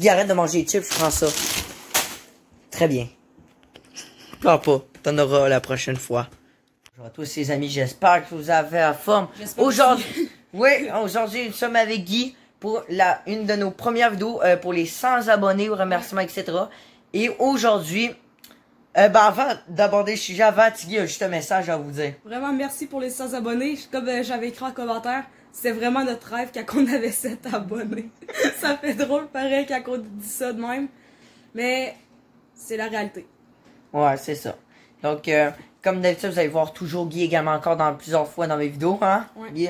Arrête de manger les chips, je prends ça. Très bien. Pleure pas, t'en auras la prochaine fois. Bonjour à tous les amis, j'espère que vous avez la forme. Aujourd'hui, aujourd'hui nous sommes avec Guy pour une de nos premières vidéos pour les 100 abonnés, aux remerciements, etc. Et aujourd'hui, avant d'aborder le sujet, Guy a juste un message à vous dire. Vraiment merci pour les 100 abonnés. Comme j'avais écrit en commentaire, c'était vraiment notre rêve quand on avait 7 abonnés. Ça fait drôle pareil quand on dit ça de même. Mais c'est la réalité. Ouais, c'est ça. Donc, comme d'habitude, vous allez voir toujours Guy également encore plusieurs fois dans mes vidéos, hein? Ouais. Guy.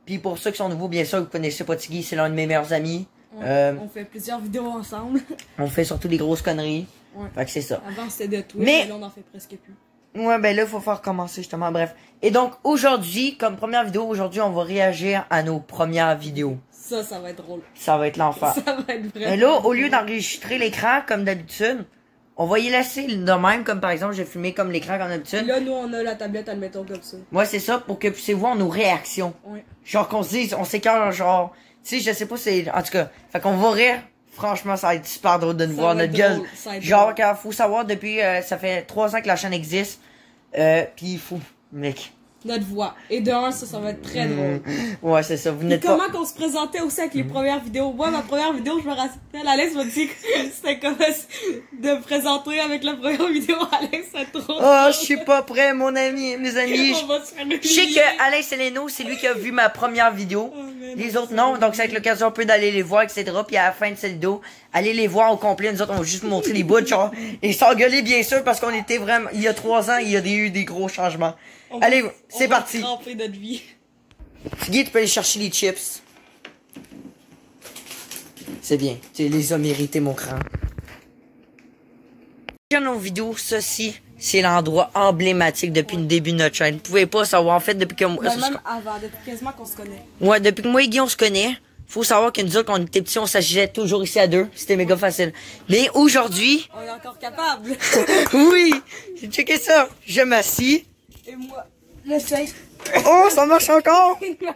Puis pour ceux qui sont nouveaux, bien sûr, vous connaissez pas Guy, c'est l'un de mes meilleurs amis. On fait plusieurs vidéos ensemble. On fait surtout des grosses conneries. Ouais. Fait que c'est ça. Avant c'était de tout, mais là on en fait presque plus. Ouais, ben là, il faut faire commencer justement, bref. Et donc, aujourd'hui, comme première vidéo, aujourd'hui, on va réagir à nos premières vidéos. Ça va être drôle. Ça va être l'enfer. Ça va être vraiment Mais là, au lieu d'enregistrer l'écran comme d'habitude, on va y laisser de même, comme par exemple, j'ai filmé comme l'écran comme d'habitude. Là, nous, on a la tablette, admettons, comme ça. Ouais, c'est ça, pour que vous puissiez voir nos réactions. Ouais. Genre qu'on se dise, on s'écœure, genre, tu sais, je sais pas, c'est, en tout cas, fait qu'on va rire. Franchement, ça va être super drôle de nous voir notre gueule. Genre, car faut savoir, depuis, ça fait 3 ans que la chaîne existe. Pis il faut, mec. Notre voix. Et de un, ça va être très drôle. Ouais, c'est ça, vous n'êtes pas... Comment qu'on se présentait aussi avec les premières vidéos? Moi, ma première vidéo, je me rappelle, Alex m'a dit que c'était comme de me présenter avec la première vidéo. Alex, c'est trop Oh, je suis pas prêt, mon ami, mes amis. On va se faire Je sais que Alex Seleno, c'est lui qui a vu ma première vidéo. Oh, les autres, non. Donc, c'est avec l'occasion un peu d'aller les voir, etc. Puis à la fin de cette vidéo, allez les voir au complet. Nous autres, on va juste montrer les bouts, genre. Et s'engueuler, bien sûr, parce qu'on était vraiment... Il y a 3 ans, il y a eu des gros changements. Allez, c'est parti. Notre vie. Guy, tu peux aller chercher les chips. C'est bien. Tu les as mérités, mon cran. Dans nos vidéos, ceci, c'est l'endroit emblématique depuis le début de notre chaîne. Vous pouvez pas savoir, en fait, depuis que moi... Même avant, depuis quasiment qu'on se connaît. Ouais, depuis que moi et Guy, on se connaît. Faut savoir que nous autres, quand on était petits, on s'agissait toujours ici à 2. C'était méga facile. Mais aujourd'hui... On est encore capable. Oui! Checkez ça. Je m'assis. Et moi, j'essaye. Oh, ça marche encore! Mais ça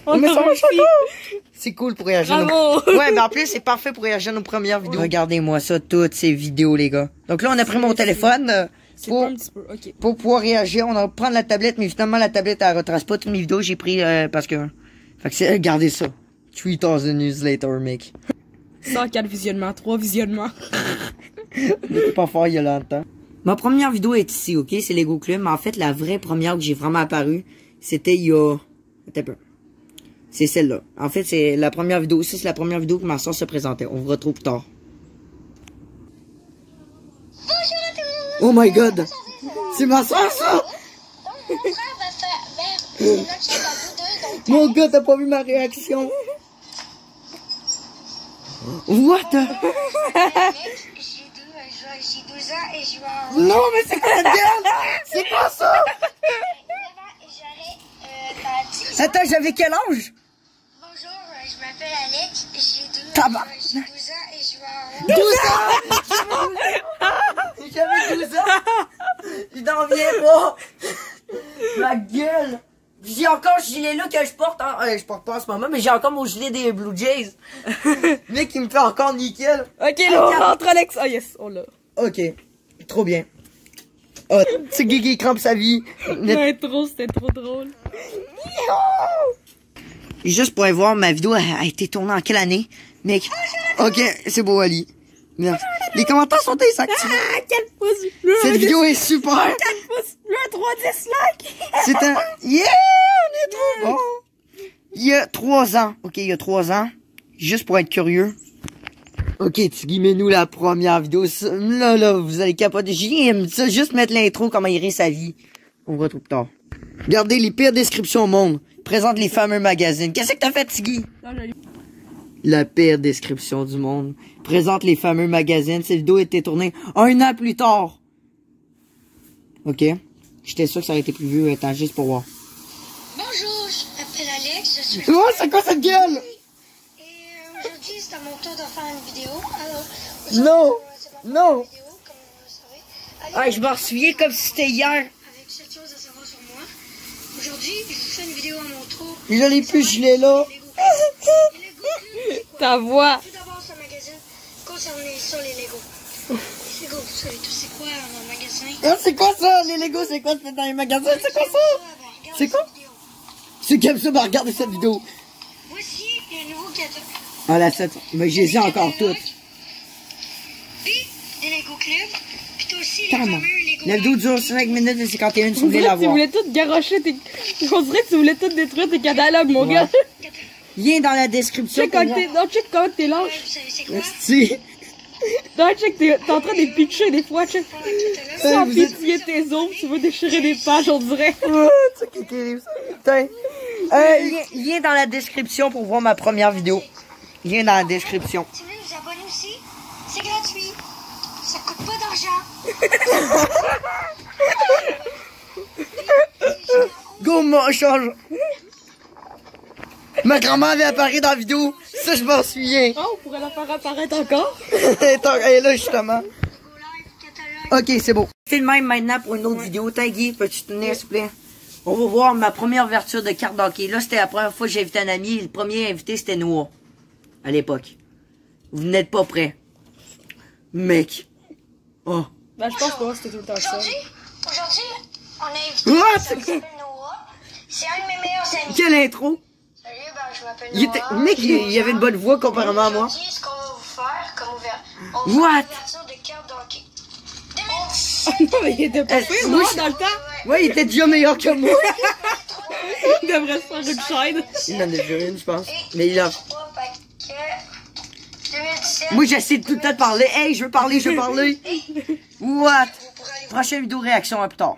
marche encore! C'est cool pour réagir. Ouais, mais en plus, c'est parfait pour réagir à nos premières vidéos. Regardez-moi ça, toutes ces vidéos, les gars. Donc là, on a pris mon téléphone pour pouvoir réagir. On va prendre la tablette, mais finalement, la tablette, elle retrace pas toutes mes vidéos. J'ai pris parce que... Fait que c'est... Regardez ça. 3000 news later, mec. 104 visionnements, 3 visionnements. On était pas fort il y a longtemps. Ma première vidéo est ici, ok? C'est Lego Club. Mais en fait, la vraie première que j'ai vraiment apparu, c'était il y a... Attends un peu. C'est celle-là. En fait, c'est la première vidéo. Ça, c'est la première vidéo que ma soeur se présentait. On vous retrouve plus tard. Oh my god! C'est ma soeur, ça! Mon gars, t'as pas vu ma réaction? What? J'ai 12 ans et je vais en... Non, mais c'est quoi la gueule? C'est quoi ça? Attends, j'avais quel âge? Bonjour, je m'appelle Alex, j'ai 12 Tabac. ans et je vais en... 12 ans? J'avais 12 ans? Je n'en viens pas. Ma gueule. J'ai encore ce gilet-là que je porte je porte pas en ce moment, mais j'ai encore mon gilet des Blue Jays. Mec, il me fait encore nickel. Ok, là, on rentre Alex. Oh yes, on l'a. Ok, trop bien. Oh, c'est Guy qui crampe sa vie. L'intro, c'était trop drôle. Juste pour aller voir, ma vidéo a été tournée en quelle année? Mec, ok, c'est beau, Ali. Merde. Les commentaires sont désactivés. Ah, 4 pouces. Cette vidéo est super. 4 pouces. Le 3 dislikes. C'est un... Yeah, on est trop bon. Il y a 3 ans. Ok, il y a 3 ans. Juste pour être curieux. Ok, Tiggy, mets-nous la première vidéo. Là, vous allez capoter. J'aime ça, juste mettre l'intro, comment il rit sa vie. On vous retrouve plus tard. Regardez les pires descriptions au monde. Présente les fameux magazines. Qu'est-ce que t'as fait, Tiggy? La pire description du monde. Présente les fameux magazines. Cette vidéo a été tournée 1 an plus tard. Ok. J'étais sûr que ça aurait été plus vieux. Attends, juste pour voir. Bonjour, je m'appelle Alex, je suis... Oh, c'est quoi cette gueule? Et aujourd'hui, c'est à mon tour de faire une vidéo. Alors, non, non. vidéo, comme vous le savez. Ah, je m'en souviens comme si c'était hier. Avec 7 choses à savoir sur moi. Aujourd'hui, je vous fais une vidéo à mon tour. Je l'ai plus, je l'ai là. Ta voix. Tout d'abord, ce magazine concerné sur les Lego. Lego, vous savez tous c'est quoi un magasin? Ah, c'est quoi ça? Les Legos, c'est quoi dans les magasins? C'est quoi ça? C'est quoi? Ceux qui aiment ça, ben regardez cette vidéo. Voici le nouveau catalogue. Ah, la 7. Mais je les ai encore toutes. Puis, des Lego Club. Puis t'as aussi les Carrément. fameux Lego La vidéo dure 5 minutes et 51 si vous voulez la Tu voir. voulais tout garocher tes... On dirait que tu voulais tout détruire tes catalogues, mon Ouais. gars. Lien dans la description. Check quand t'es... Non, check quand t'es lâche. Vous savez c'est quoi? Si. Non, check, t'es en train de les pitcher des fois, check. Pas un catalogue. Sans vous êtes- pitié tes os, tu veux déchirer des pages, on dirait. Oh, tu sais qui est ça? Putain. Lien dans la description pour voir ma première vidéo. Lien dans la description. Si vous voulez vous abonner aussi, c'est gratuit. Ça coûte pas d'argent. Go, moi, change. Ma grand-mère avait apparu dans la vidéo. Ça, je m'en souviens. Oh, on pourrait la faire apparaître encore. Elle est là, justement. Lego Live, catalogue. Ok, c'est bon. C'est le même maintenant pour une autre vidéo. Guy, peux-tu tenir, s'il te plaît? On va voir ma première ouverture de carte d'hockey. Là, c'était la première fois que j'ai invité un ami. Le premier invité, c'était Noah. À l'époque. Vous n'êtes pas prêts. Mec. Oh. Ben, je pense pas que c'était tout le temps ça. Aujourd'hui, on a invité What? quelqu'un qui s'appelle Noah. C'est un de mes meilleurs amis. Quelle intro. Salut, ben, je m'appelle Il Noah. était... Mec, il avait une bonne voix comparément à moi. Aujourd'hui, ce qu'on va vous faire comme on va What? faire une ouverture de cartes d'hockey. 2017. Non, mais il était pas Eh, pire, moi, non, je- dans le temps. Ouais, il était déjà meilleur que moi. Il devrait se faire une chaîne. Il en a déjà une, je pense. Mais il a... 3 paquets. 2017. Moi, j'essaie tout le temps de parler. Hey, je veux parler, je veux parler. What? Prochaine vidéo réaction à plus tard.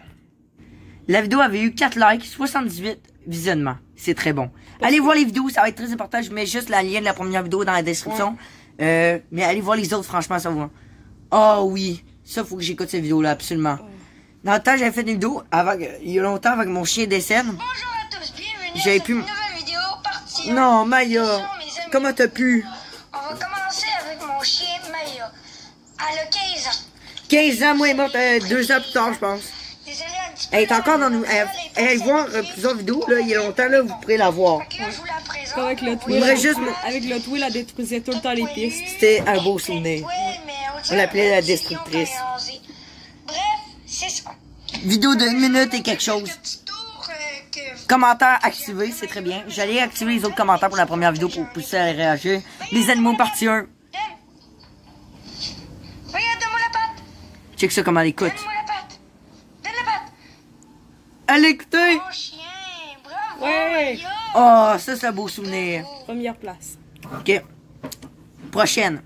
La vidéo avait eu 4 likes, 78 visionnements. C'est très bon. Allez voir les vidéos, ça va être très important. Je mets juste la lien de la première vidéo dans la description. Mais allez voir les autres, franchement, ça va. Oh oui, ça, faut que j'écoute cette vidéo-là, absolument. Dans le temps, j'avais fait une vidéo, il y a longtemps, avec mon chien décède. Bonjour à tous, bienvenue J'avais à cette pu- nouvelle vidéo partie. Non, Maya, Mes amis. comment t'as pu? On va commencer avec mon chien Maya. Elle a 15 ans. 15 ans, moi, elle est morte 2 ans plus tard, je pense. Désolée un petit peu. Elle est encore dans nous. Elle est voir plusieurs vidéos, là, il y a longtemps, là, vous pourrez la voir. Fait que là, je vous la présente. Comme avec le Il Twill. me reste juste... Avec le Twill, elle détruisait tout le temps les pistes. C'était un beau souvenir. On l'appelait la destructrice. Bref, c'est ça. Vidéo de 1 minute et quelque chose. Le petit tour que... Commentaires activés, c'est très bien. J'allais activer les autres commentaires pour la première vidéo pour pousser à réagir. Les animaux partie 1. Regarde, donne-moi la patte. Check ça comment elle écoute. Donne-moi la patte. Donne la patte. Elle écoutait. Mon chien, bravo. Ouais. Maya. Oh, ça c'est un beau souvenir. Première place. Ok. Prochaine.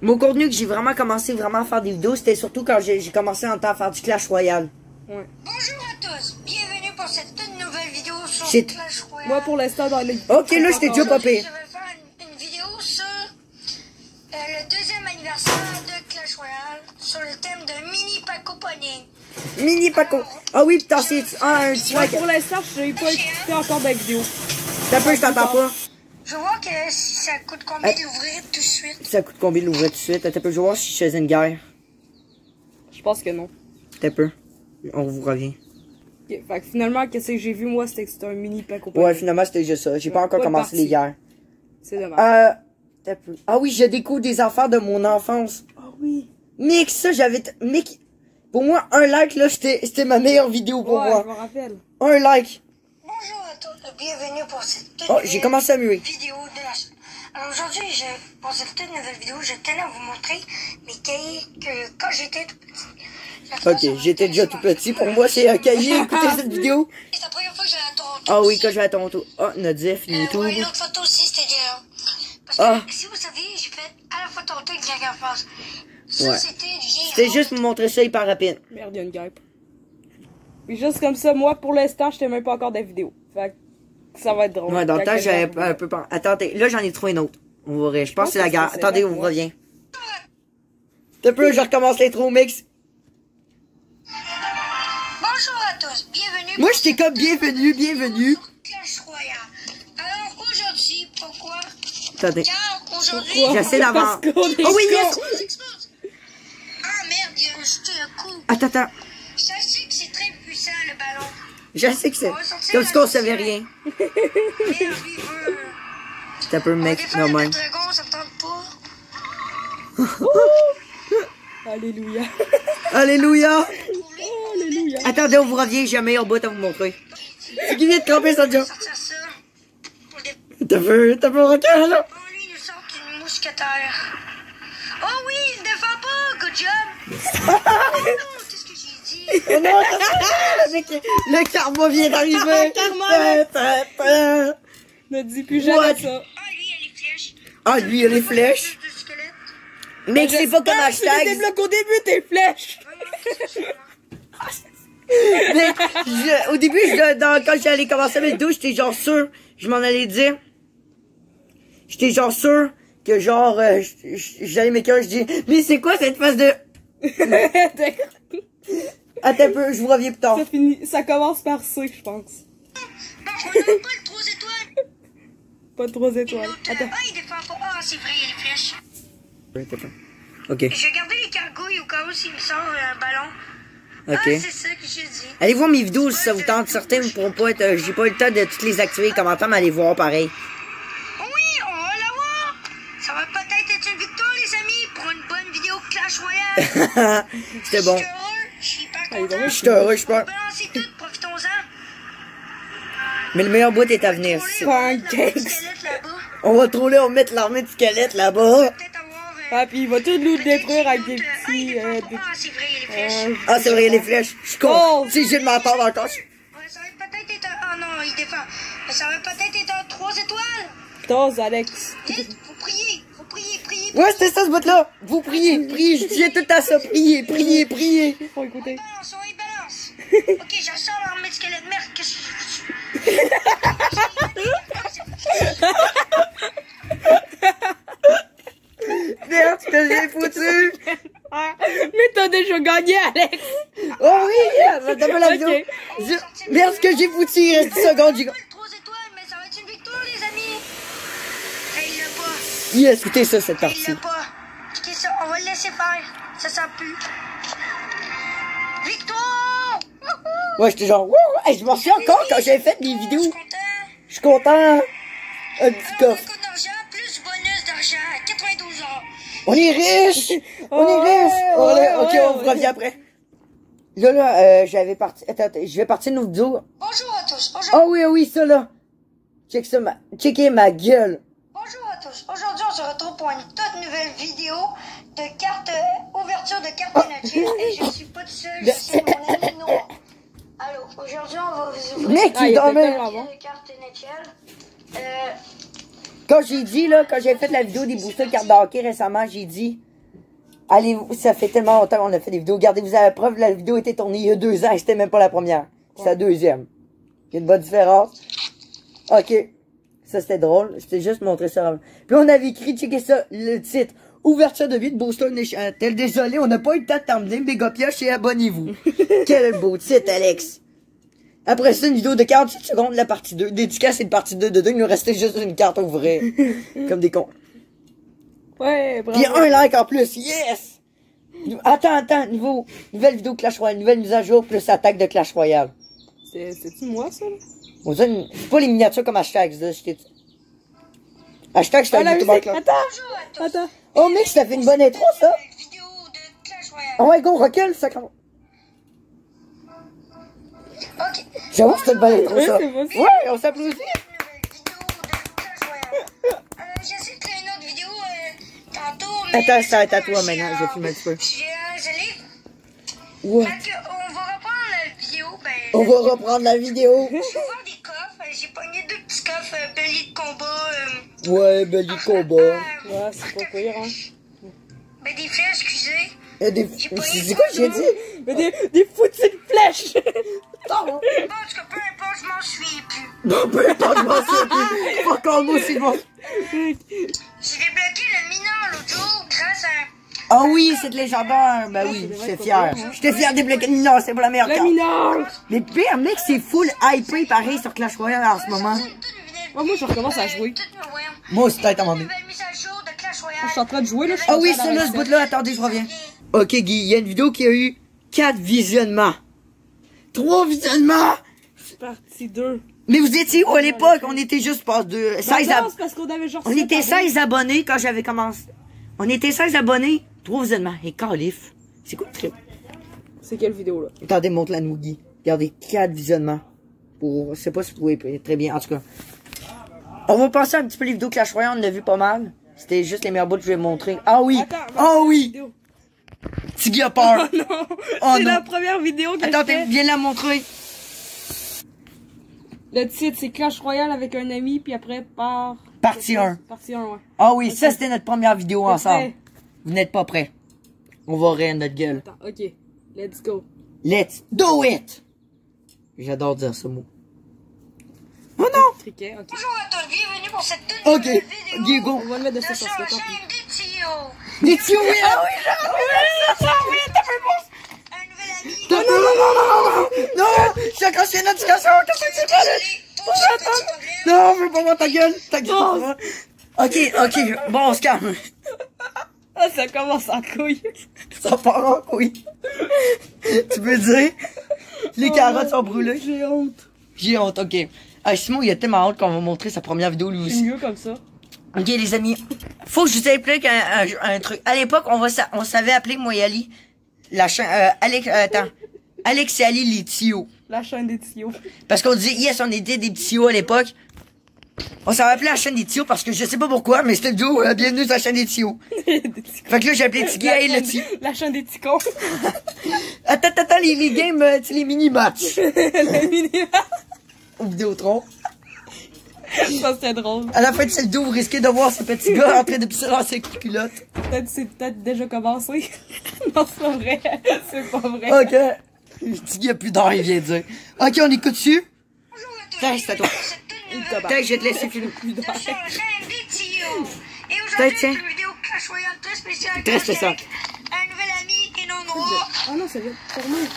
Mon contenu que j'ai vraiment commencé à faire des vidéos, c'était surtout quand j'ai commencé en temps à faire du Clash Royale. Ouais. Bonjour à tous, bienvenue pour cette toute nouvelle vidéo sur C'est- Clash Royale. Moi, pour l'instant, dans les... Ok, là, j'étais déjà pas Aujourd'hui, pire. je vais faire une vidéo sur le deuxième anniversaire de Clash Royale sur le thème de Mini Paco Pony. Mini Paco. Ah oui, putain, c'est un petit Moi, like. pour l'instant, je n'ai pas écouté encore de la vidéo. T'as peu, je t'entends pas. Je vois que ça coûte combien de l'ouvrir tout de suite. Ça coûte combien de l'ouvrir tout de suite? T'as peu, je vais voir si je faisais une guerre. Je pense que non. T'as peu. On vous revient. Ok, fait que finalement, qu'est-ce que j'ai vu, moi, c'était que c'était un mini pack au Ouais, finalement, c'était juste ça. J'ai pas encore Pas de commencé partie. les guerres. C'est dommage. T'as peu. Ah oui, je découvre des affaires de mon enfance. Oh oui. Mec, ça, Mec, pour moi, un like, là, c'était ma meilleure vidéo pour Ouais, moi. je me rappelle. Un like. Bonjour à tous, bienvenue pour cette toute Oh, j'ai commencé à muer. vidéo de la chaîne. Alors aujourd'hui, pour cette toute nouvelle vidéo, je tenais à vous montrer mes cahiers que quand j'étais tout petit. Ok, j'étais déjà tout petit. Pour moi, c'est un cahier. Écoutez cette vidéo. C'est la première fois que j'allais à Toronto. Ah oui, aussi. quand je vais à Toronto. Oh, Nodif, YouTube. Ouais, une autre photo aussi, c'était déjà. Parce que Ah. si vous saviez, j'ai fait à la fois Toronto et Niagara Falls. Ça, Ouais. c'était vieille. C'était juste pour montrer ça hyper rapide. Merde, il y a une guêpe. Puis juste comme ça, moi, pour l'instant, je t'ai même pas encore des vidéos. Fait que ça va être drôle. Ouais, dans le Quand temps, que j'avais j'en- un peu peur. Attendez, là, j'en ai trouvé une autre. On va rire. Je pense que c'est la que guerre. c'est Attendez, ça, on ouais. revient. T'as peu, je recommence l'intro, mix. Bonjour à tous, bienvenue. Moi, pour j'étais comme bienvenue, bienvenue. Clash Royale. Alors aujourd'hui, pourquoi? Attendez. Car aujourd'hui. Pourquoi? J'essaie d'avoir. Parce qu'on est Oh oui, cons. yes! Ah merde, il a jeté un coup. Attends. Je sais que c'est très puissant le ballon. Je sais que c'est. Comme si qu'on savait rien. Merde, lui veut. T'as peu, mec, non, normal. le dragon, ça me tente pas. Alléluia. Alléluia! Alléluia. Attendez, on vous revient, j'ai un meilleur bout à vous montrer. C'est qui vient de camper, ça, déjà? Sortir ça. Pour le T'as peu, requin, là? Oh, lui, il nous sort une mousquetaire. Oh oui, il ne défend pas. Good job. Oh, qu'est-ce que j'ai dit? Oh non, le karma vient d'arriver. Karma. Ne dis plus jamais What? ça. Ah, lui, il y a les flèches. Ah, lui, il a les flèches. De squelette. Mec, c'est pas comme J'espère que tu hashtag. débloques au début tes flèches. Mec, au début, quand j'allais commencer mes vidéos, j'étais genre sûr, je m'en allais dire. J'étais genre sûr que genre, j'allais m'écrire, je dis, mais c'est quoi cette phase de... Attends un peu, je vous reviens plus tard. Ça commence par C, je pense. Non, je me donne pas le 3 étoiles. Pas de 3 étoiles. Attends. Ah, il défend pas. Ah, c'est vrai, il y a les flèches. Ok, Je vais garder les cargouilles au cas où s'il me sort un ballon. ok. Ah, c'est ça que j'ai dit. Allez voir mes vidéos si ça vous tente. Certains ne pourront pas être, j'ai pas eu le temps de toutes les activer, les commentaires, mais allez voir pareil. Oui, on va l'avoir. Ça va peut-être être une victoire, les amis, pour une bonne vidéo Clash Royale. C'était bon. Je suis heureux, je suis hyper Allez, content. bon, Je suis heureux, je suis pas. Balancez tout, profitons-en. Mais le meilleur bout est à venir. Pancakes. On va troller, on va mettre l'armée de squelettes là-bas. Peut-être avoir. Ah, puis il va tout nous détruire avec des petits... Ah, c'est vrai, il y a les flèches. Ah, c'est vrai, il y a les flèches. Je suis con. Oh. Si j'ai de m'entendre encore. Ouais, ça va peut-être être un... Ah non, il défend. Ça va peut-être être un 3 étoiles. Dose, Alex. Vite, faut prier, prier. Ouais, c'était ça ce bout-là. Vous priez, je disais tout à ça. Priez. Faut écouter. Balance, on y balance. Ok, j'en sors l'armée de squelette. Merde, qu'est-ce que Merde, ce que j'ai foutu. Mais t'as déjà gagné, Alex. Oh oui, yeah, t'as pas la vidéo. Ok. Merde, ce que j'ai foutu, il reste 10 secondes. pas le 3 étoiles, mais ça va être une victoire, les amis. Il l'a pas. Yes, écoutez ça, cette Il partie. l'a pas. Ok, ça, on va le laisser faire. Ça sent plus. Victoire! Wouhou! Ouais, j'étais genre, wouh, hey, je m'en souviens encore quand j'avais fait des Je vidéos. suis content. Je suis content. Un petit Alors, coffre. beaucoup d'argent, plus bonus d'argent. 92 ans. On est riche! On est riche! Ok, on vous revient après. Là, j'avais parti. Attends, je vais partir de nos vidéos. Bonjour à tous. Oh oui, ça là. Check ça, checkez ma gueule. Bonjour à tous. Aujourd'hui, on se retrouve pour une toute nouvelle vidéo de cartes, ouverture de cartes NHL. Et je suis pas tout seul, c'est mon ami Noah. Alors, aujourd'hui, on va vous ouvrir Mec, il il était dormait. tellement bon. de cartes NHL. Quand j'ai dit, là, quand j'ai fait la vidéo des boosters de cartes de hockey récemment, j'ai dit, allez, ça fait tellement longtemps qu'on a fait des vidéos. Regardez-vous à la preuve, la vidéo était tournée il y a 2 ans et c'était même pas la première. C'est la deuxième. Il y a une bonne différence. Ok. Ça, c'était drôle. Je t'ai juste montré ça. Puis on avait écrit, checkez ça, le titre. Ouverture de vie de Booster Nation. Désolé, on n'a pas eu le temps de terminer. Méga pioche et abonnez-vous. Quel beau titre, Alex. Après ça, une vidéo de 48 secondes, la partie 2. Dédicace, c'est une partie 2 de 2. Il nous restait juste une carte à ouvrir. Comme des cons. Ouais, bravo. Puis un like en plus. Yes! Attends. Nouvelle vidéo Clash Royale. Nouvelle mise à jour plus attaque de Clash Royale. C'est-tu moi, ça? Là? On dirait pas les miniatures comme hashtag. Hashtag, c'est Ah, un la YouTuber musique. classe. Attends. Bonjour à tous. Attends. Oh mec, ça fait une bonne intro ça. Vidéo de Clash Royale. Oh ouais, go, recule, ça commence. Ok. J'avoue que c'était une bonne intro ça. Ouais, c'est bon, ça. Ouais, on s'applaudit. Nouvelle vidéo de Clash Royale. J'essaie de créer une autre vidéo tantôt. Mais Attends, ça va être à toi maintenant, je vais filmer un petit peu. Je suis désolé. What? Fait que, on va reprendre la vidéo. On va reprendre la vidéo. Je vais voir des coffres. J'ai pogné 2 petits coffres bélier de combat. Ouais, ben du combat. Ouais, c'est pas pire, hein. Ben des flèches, excusez. C'est quoi j'ai dit? Mais des foutues de flèches! Bon, en tout cas, peu importe, je m'en souviens plus. Non, peu importe, je m'en souviens plus. Fuck all, moi c'est bon. J'ai débloqué le mineur l'autre jour grâce à... Ah oui, c'est légendaire. Ben oui, j'étais fier. J'étais fier de débloquer le mineur, c'est pas la meilleure Le carte. mineur! Mais pire, mec, c'est full hypé pareil sur Clash Royale en ce moment. Oh, moi, je recommence à jouer. Moi aussi, peut-être à un moment donné. Nouvelle mise à jour de Clash Royale. Je suis en train de jouer, là. je Ah suis oui, en train celui-là, ce d'arrêter. bout-là, attendez, je reviens. Ok, Guy, il y a une vidéo qui a eu 4 visionnements. 3 visionnements! Partie 2. Mais vous étiez où à l'époque? On était juste pas de 16 Non, abonnés. c'est parce qu'on avait genre On 7 était abonnés. 16 abonnés quand j'avais commencé. On était 16 abonnés, 3 visionnements. Et calif. C'est quoi le trip? C'est quelle vidéo là? Attendez, montre la Noogie. Regardez, 4 visionnements. Pour, je sais pas si vous pouvez, très bien, en tout cas. On va passer un petit peu les vidéos Clash Royale, on en a vu pas mal. C'était juste les meilleurs bouts que je vais montrer. Ah oui! Oh oui! Tiggy a peur! Oh non! Oh C'est non. la première vidéo que Attends, je fais. viens la montrer. Le titre c'est Clash Royale avec un ami, puis après par... Partie 1. Partie 1, ouais. Ah oui, ça c'était notre première vidéo T'es ensemble. prêt? Vous n'êtes pas prêts. On va rire notre gueule. Attends, ok. Let's go. Let's do it! J'adore dire ce mot. Oh non! Cricket, ok. Bonjour à tous, bienvenue pour cette toute Ok, nouvelle vidéo Diego. On va le mettre de de ça sur parce la que tant chaîne pis. des Tio. Des tuyaux, oui! Ah oui, ça, oui, t'as fait bon! Un nouvel ami. Non! J'ai accroché une notification! Qu'est-ce que c'est pas là? Désolé pour ce petit problème. Non, je veux pas voir ta gueule! Ta gueule! Ok, bon, on se calme. Ah, ça commence en couille. Ça part en couille. Tu veux dire? Les carottes sont brûlées. J'ai honte. J'ai honte, ok. Ah, Simon, il a tellement hâte qu'on va montrer sa première vidéo lui C'est aussi. mieux comme ça. Ok, les amis. Faut que je vous explique un truc. À l'époque, on savait appeler moi et Ali la chaîne, Alex et Ali les Tio. La chaîne des Tio. Parce qu'on disait, yes, on était des petits Tio à l'époque. On s'avait appelé la chaîne des Tio parce que je sais pas pourquoi, mais c'était vidéo, bienvenue sur la chaîne des Tio. Fait que là, j'ai appelé Tiggy et le Tio. La chaîne des petits cons. Attends, les games, tu sais, les mini-matchs. La mini. Au Vidéotron. Ça, c'était drôle. À la fin de cette vidéo, vous risquez de voir ce petit gars en train de pisser dans ses culottes. Peut-être c'est peut-être déjà commencé. Non, c'est pas vrai. C'est pas vrai. Ok. Tiggy a plus d'or, il vient de dire. Ok, on écoute dessus. Bonjour à tous, Tiens, c'est à toi. bienvenue pour cette toute Une nouvelle Tiens, je vais te laisser filmer. de sur la chaîne des Tio. Et Tiens, aujourd'hui, tiens. c'est une vidéo Clash Royale très spéciale. Très spéciale. avec un nouvel ami et non noir. Oh non, ça vient de fermer.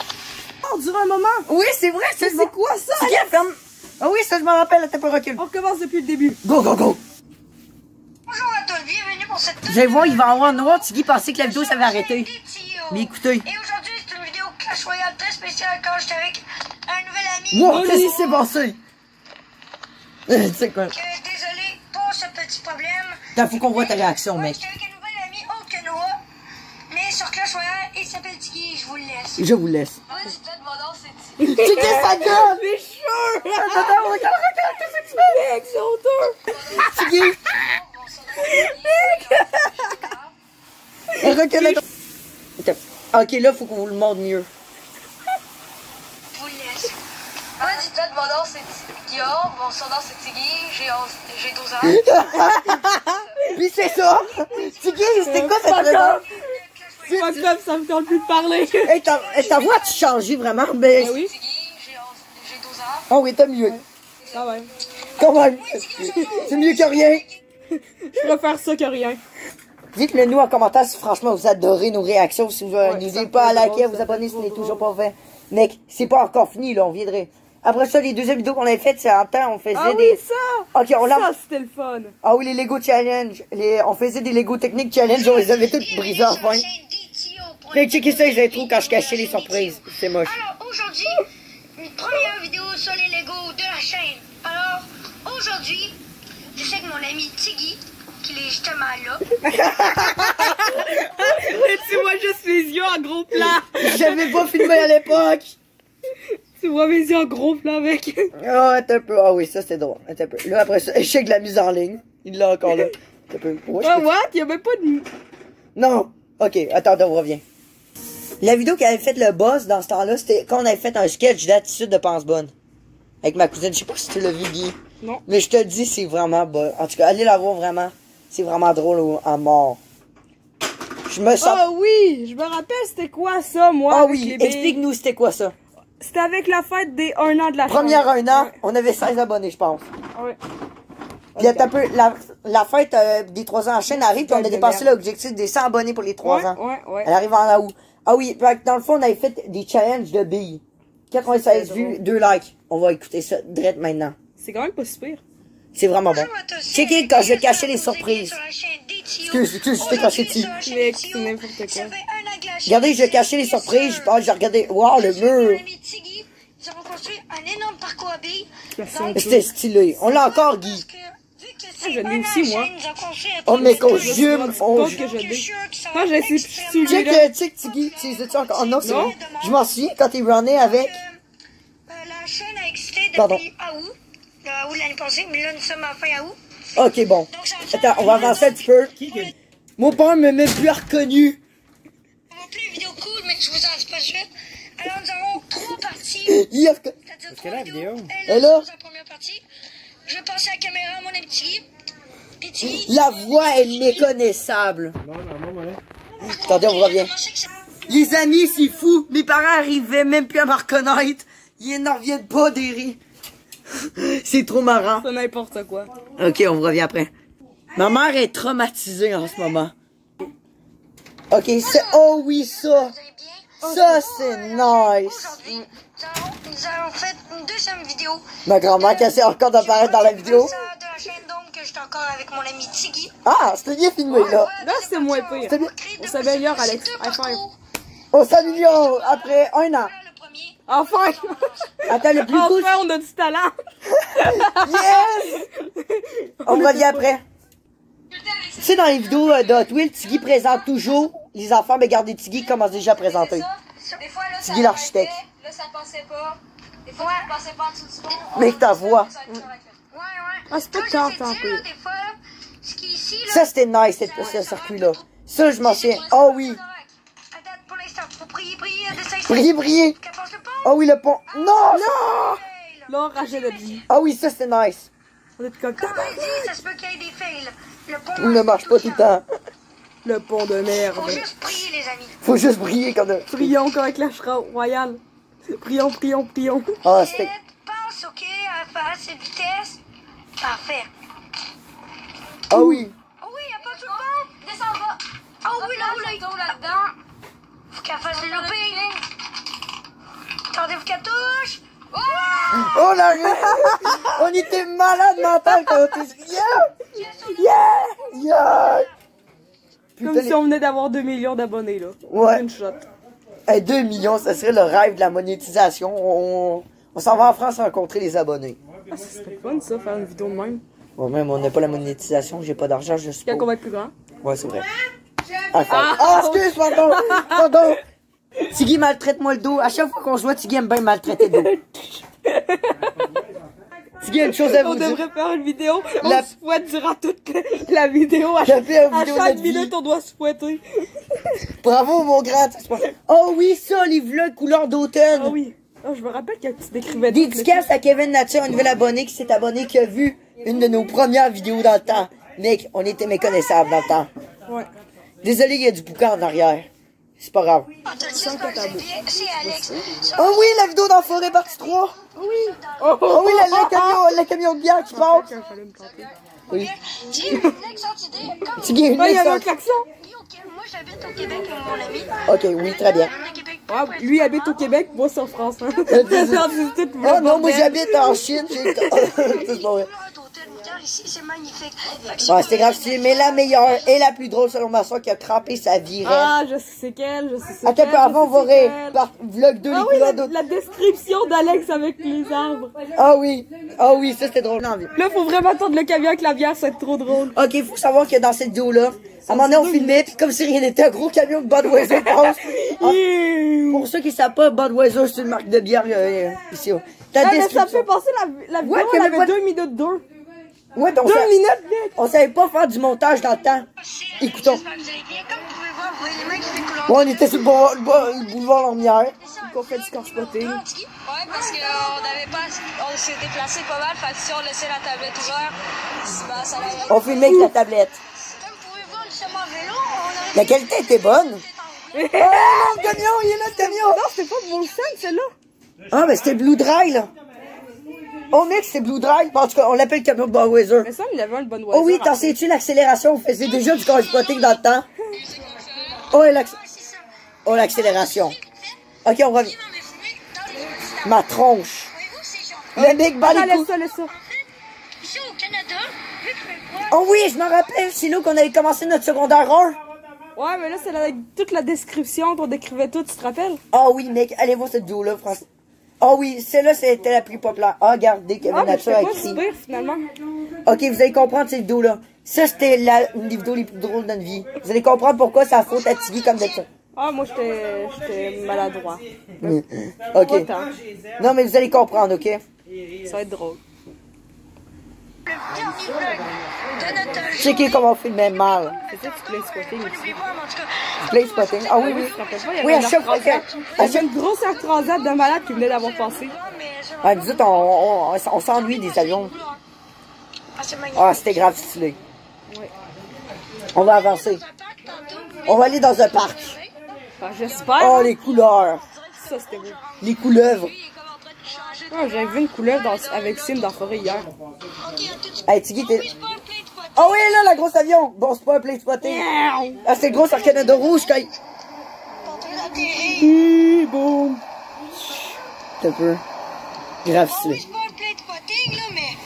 Oh, on dirait un moment. Oui, c'est vrai, c'est C'est quoi ça? Tiggy, elle ferme. Ah oui, ça, je m'en rappelle, t'as pas recul. On recommence depuis le début. Go, go, go. Bonjour à tous, bienvenue pour cette toute Vous allez voir, il va avoir noir. Tiggy pensait que la vidéo s'avait arrêté. Mais écoutez. Et aujourd'hui, c'est une vidéo Clash Royale très spéciale quand j'étais avec un nouvel ami. Wow, qu'est-ce qui s'est passé? C'est quoi? Désolé pour ce petit problème. Là, faut qu'on voit ta réaction, Ouais, mec. j'étais avec un nouvel ami autre que Noah. Mais sur Clash Royale, il s'appelle Tiggy, je vous le laisse. Je vous laisse. Moi, je te demande, c'est Tiggy. Tu qu'est-ce que ça gueule? C'est chaud. Attends, regarde, qu'est-ce que tu fais? Mec, c'est honteux. Tiggy, recule. Ok, là, faut qu'on vous le montre mieux. Je vous le laisse. Moi, dis-toi, mon nom, c'est Guillaume. Mon surnom, c'est Tiggy. J'ai 12 ans. Puis c'est ça. Tiggy, c'était quoi cette raison? C'est pas comme ça me tente plus de parler. Hey, ta voix a-tu changé vraiment? Ben, Ah oui? Tiggy, j'ai 12 ans. oh oui, t'as mieux. Ah ouais. Quand même. C'est mieux que rien. Je préfère ça que rien. Dites-le nous en commentaire si franchement vous adorez nos réactions. Si vous Ouais, n'hésitez ça pas à fait liker, à drôle, vous ça abonner fait si ce n'est trop toujours pas fait. Mec, c'est pas encore fini, là, on viendrait. Après ça, les deuxièmes vidéos qu'on avait faites, c'est en temps, on faisait Ah des... oui, ça! Ok, on l'a... Ça, c'était le fun. Ah oui, les Lego Challenge. On faisait des Lego Techniques Challenge, on les avait toutes brisées en fin. Mais checkez ça, les intros quand je cachais les surprises. C'est moche. Alors, aujourd'hui, une première vidéo sur les Lego de la chaîne. Alors, aujourd'hui, je sais que mon ami Tiggy, qu'il est justement là, Tu vois juste mes yeux en gros plan. J'avais pas filmé à l'époque. Tu vois mes yeux en gros plan, mec. Ah, attends un peu. Ah oui, ça c'est drôle. Attends un peu. Là, après ça, échec de la mise en ligne. Il l'a encore là. Attends un peu. Ouais, je Ah, peux- what? Y'a même pas de... Non. Ok, attends, on revient. La vidéo qui avait fait le buzz dans ce temps-là, c'était quand on avait fait un sketch d'attitude de Pense Bonne. Avec ma cousine. Je sais pas si tu l'as vu, Guy. Non. Mais je te le dis, c'est vraiment bon. En tout cas, allez la voir vraiment. C'est vraiment drôle en mort. Je me sens... Ah oui! Je me rappelle c'était quoi ça, moi? Ah avec oui, les billes. explique-nous c'était quoi ça. C'était avec la fête des 1 an de la chaîne. Première 1 an, Ouais. on avait 16 abonnés, je pense. Ouais. Puis attends un peu, la fête des 3 ans en chaîne arrive, puis on a dépassé l'objectif des 100 abonnés pour les 3 ans. Ouais. Elle arrive en août. Ah oui, fait que dans le fond, on avait fait des challenges de billes. 96 C'est vues, drôle. 2 likes. On va écouter ça direct maintenant. C'est quand même pas super. C'est vraiment bon. bonjour à tous. Checkez quand je vais cacher les surprises. Sur la chaîne des Tio. Excuse, je t'ai caché dessus. Sur la chaîne Mec, des c'est Tio, n'importe quoi. ça fait un an que la chaîne Regardez, je vais cacher les surprises. J'ai regardé. Wow, le Je suis avec mon mur. ami Tiggy. Nous avons construit un énorme parcours à billes. Question. C'était stylé. On l'a encore, Guy. Je l'ai aussi, moi. Oh, mais qu'on Je me suis jume, rendu on compte jume. que je l'ai. Moi, j'ai essayé de Check, celui-là. check, Tiggy. Tu les as-tu encore? Oh non, c'est Non. vrai. Je m'en souviens quand t'es runné avec. La chaîne a existé depuis Pardon. août. Août l'année passée, mais là nous sommes à fin août. Ok, bon. Attends, on va avancer un petit peu. Mon père m'a même plus reconnu. On va appeler une vidéo cool, mais je vous en dis pas de suite. Alors nous avons 3 parties. Il a- C'est-à-dire 3 vidéos. Et là? C'est la première partie. Je vais passer à la caméra à mon ami Tiggy. Puis Tiggy, La voix est méconnaissable. Attendez, on revient. Les amis, c'est fou. Mes parents arrivaient même plus à me reconnaître. Ils n'en reviennent pas des rires. C'est trop marrant. C'est n'importe quoi. Ok, on revient après. Ma mère est traumatisée en ce moment. Ok, c'est... Oh oui, ça. vous allez bien? Ça, c'est nice. Aujourd'hui, nous avons fait une deuxième vidéo. Ma grand-mère qui essaie encore d'apparaître dans la vidéo. De la chaîne donc que j'étais encore avec mon ami Tiggy. Ah, c'était bien filmé, là. Là, c'est moins pire. C'était bien. On s'améliore, Alex. Deux Enfin. parcours. On s'améliore après un an. Le premier. Enfin! Attends, le plus cool... Enfin, on a du talent! Yes! On revient après. Tu sais, dans les vidéos de Hot Wheels, Tiggy présente toujours les enfants, mais regardez, Tiggy commence déjà à présenter. Des fois, là, Tiggy l'architecte. Là, ça passait pas. Des fois, ça passait pas en dessous du pont. Mais ta voix. Ouais, ouais. Ah, c'est pas Comme tant, je vous ai tant dit, pis. là, des fois, là, ce qui est ici, là. Ça, c'était nice, ce circuit-là. Ça, je m'en souviens. Oh oui. Attends, pour l'instant, faut prier, prier, de 5 Priez, priez. Qu'elle passe le pont. Oh oui, le pont. Non! Non! Fail. Là, on rageait notre vie. Ah oui, ça, c'était nice. On est comme Comme on dit, ça se peut qu'il y ait des fails. Le pont Il ne marche pas tout le temps. le pont de merde. Faut juste prier, les amis. Faut juste briller comme de... Prions comme avec la royale. Prions, prions, prions. Ah, c'était... Passe, ok, à face et vitesse. Parfait. Ah oui. Oh oui, elle passe le pont. Descends en bas. Oh oui, là, là-dedans. Faut qu'elle fasse le looping. Attendez-vous qu'elle touche. Oh! Oh là on était malade mental quand on était... Yeah! Yeah! Yeah! Comme Putain, si on venait d'avoir 2 millions d'abonnés, là. Ouais. Une shot. les... 2 millions, ça serait le rêve de la monétisation. On s'en va en France rencontrer les abonnés. Ah, ça serait fun, ça, faire une vidéo de même. Bon, même, on n'a pas la monétisation, j'ai pas d'argent, je suppose. Quand on va être plus grand. Ouais, c'est vrai. Ah, excuse, pardon! Pardon! Tiggy maltraite-moi le dos. À chaque fois qu'on se voit, Tiggy aime bien maltraiter le dos. Tiggy a une chose à On vous dire. devrait faire une vidéo. On La- se fouette durant toute la vidéo. À La pire vidéo de chaque notre vie. minute, on doit se fouetter. Bravo, mon grand. Oh oui, ça, les vlogs couleur d'automne. Ah oui. Ah, je me rappelle que tu décrivais tout. Dédicace à Kevin Nature, un nouvel abonné qui s'est abonné, qui a vu une de nos premières vidéos dans le temps. Mec, on était méconnaissables dans le temps. Ouais. Désolé, il y a du boucan en arrière. C'est pas grave. C'est Alex. Oh oui, la vidéo dans la forêt partie 3. Oh, Oh oui, le camion de bière qui passe. Oui. Dis, une excellente idée. Comme Tiggy a une Ah, il y avait un excellente- klaxon. moi, j'habite au Québec avec mon ami. Ok, oui, très bien. Le Québec. Ouais, lui habite au Québec, moi sur France. Hein. Oh non, moi j'habite en Chine. C'est pas vrai. Ici, c'est magnifique. Ouais, c'est grave, mais la meilleure et la plus drôle selon ma soeur qui a crampé sa vie. Ah, je sais c'est quelle, je sais c'est Attends, quelle. avant, on va je sais c'est quelle. par vlog 2, les Ah oui, couleurs d'automne. la description d'Alex avec les arbres. Ah oui, ça c'était drôle. Non, Là, faut vraiment attendre le camion avec la bière, c'est trop drôle. ok, faut savoir que dans cette vidéo-là, à un moment donné, on filmait, puis comme si rien n'était, un gros camion de Budweiser passe. Pour ceux qui savent pas, Budweiser, c'est une marque de bière ici. T'as Ah, mais ça description. fait passer la vidéo, Ouais, elle mais avait pas- 2 minutes 2. Ouais, donc 2 minutes, mec. on savait pas faire du montage dans le temps. Écoutons. J'espère que vous allez bien. Comme vous pouvez voir, vous voyez les mains qui fait couleur. Ouais, on était sur le boulevard Lormière. Qu'on fait du corps spotting. Ouais, parce qu'on n'avait pas. On s'est déplacé pas mal, fait que si on laissait la tablette ouverte, ben, ça allait. On filmait avec la tablette. Comme vous pouvez voir, nous sommes en vélo. On aurait La qualité était bonne. Oh non, le camion, il est là, le camion. Non, c'était pas de Molson, celle-là. Ah, mais c'était Blue Dry, là. Oh, mec, c'est Blue Dry. En tout cas, on l'appelle le camion de Budweiser. Mais ça, il avait une bonne Oh oui, t'en sais-tu, l'accélération, on faisait déjà du corps spotting dans le temps. Oh, oh, l'accélération. Ok, on revient. Ma tronche. Le mec bat Ah, les coups. laisse ça. ici au Canada. Vu qu'il fait froid. Oh oui, je me rappelle, c'est là qu'on avait commencé notre secondaire 1. Ouais, mais là, c'est toute la description qu'on décrivait tout, tu te rappelles? Oh oui, mec, allez voir cette vidéo-là, France. Oh oui, celle-là, c'était la plus populaire. Ah, regardez, Kevin Ah, mais Nature a c'était pas si écrit. pire, finalement. Ok, vous allez comprendre cette vidéo-là. Ça, c'était une des vidéos les plus drôles de notre vie. Vous allez comprendre pourquoi ça faute à Tiggy comme d'habitude. Ah, moi, j'étais maladroit. Ok. Pas tant. Non, mais vous allez comprendre, ok? Ça va être drôle. Le dernier vlog de notre journée. Checkez comment on fait le même mal. C'est ça, tu play spotting aussi. N'oubliez pas, mais en tout cas, Play spotting. Ah oui, oui. Tu te rappelles pas, il y avait Oui, à un chaque fois arthrosate. que... Il y avait une grosse arthrosate de malade qui venait d'avoir passé. mais je Ah, nous autres, on s'ennuie des avions. Ah, c'est magnifique. Ah, c'était grave stylé. Ouais. On va avancer. On va aller dans un parc. Enfin, j'espère. Oh, les couleurs. Ça, c'était beau. Les couleuvres. Ah, j'avais vu une couleur avec Sim dans la forêt hier. Hey, Tiggy, t'es... Oh oui, là, la grosse avion. Bon, c'est pas un play spotting. Ah, c'est gros sur le Canada rouge quand il... Boum. C'est un peu... Grave stylé. C'est pas un play de spotting, là, mais